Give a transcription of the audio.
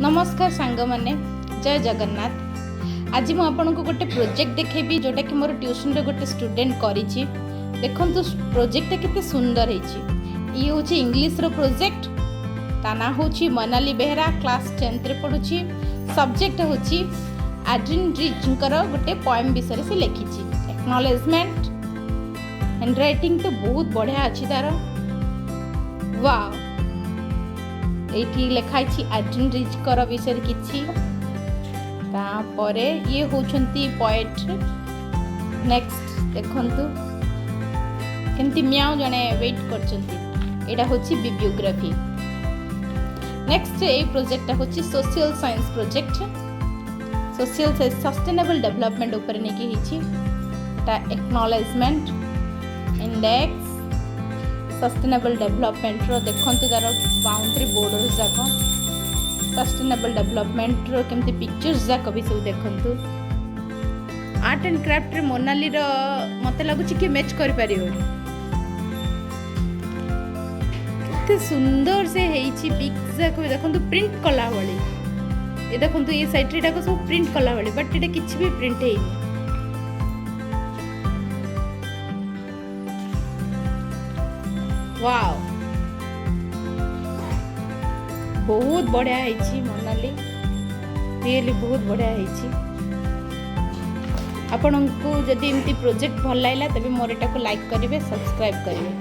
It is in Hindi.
नमस्कार सांग माने जय जगन्नाथ। आज मु आपन को गोटे प्रोजेक्ट देखेबी जोटा कि मोर ट्यूशन रे गोटे स्टूडेंट करिछि। देखंतु प्रोजेक्ट केते सुंदर हेछि। ई होछि इंग्लिश रो प्रोजेक्ट। ता ना होछि मनाली बेहरा, क्लास 10th रे पढुछि। सब्जेक्ट होछि एड्रिन रिचकर गोटे पोएम विषय से लिखिछि। एक्नॉलेजमेंट हैंड राइटिंग तो बहुत बढ़िया अछि तार। वाओ, एठी लिखाई एड्रिन रिचकर विषय किछि। तापरे ये होछंती पोएट। नेक्स्ट देखंतु केमती मियाओ जने वेट करचंती। एटा होछि बिब्लियोग्राफी। नेक्स्ट ए प्रोजेक्ट होछि सोशल साइंस प्रोजेक्ट। सोशल से सस्टेनेबल डेवलपमेंट ऊपर नेकी हिछि। एटा एक्नॉलेजमेंट इंडेक्स सस्टेनेबल डेवलपमेंट रो देखंतु तार बाउंड्री बॉर्डर जाको सस्टेनेबल डेवलपमेंट रो केमती पिक्चर्स जाको भी सब देखंतु। आर्ट एंड क्राफ्ट रे मोनाली रो मते लागुछि कि मैच कर पारियो। केते सुंदर से हेछि पिक्स जाको देखंतु प्रिंट कला वाली। ए देखंतु ये साइड रे डाको सब प्रिंट कला वाली, बट एटा किछि भी प्रिंट हेइ। वाओ, बहुत बढ़िया है मोनाली। रियली बहुत बढ़िया है। आपन को जदि एमती प्रोजेक्ट भल लागला तबे मोर एटा को लाइक करिवे, सब्सक्राइब करिवे।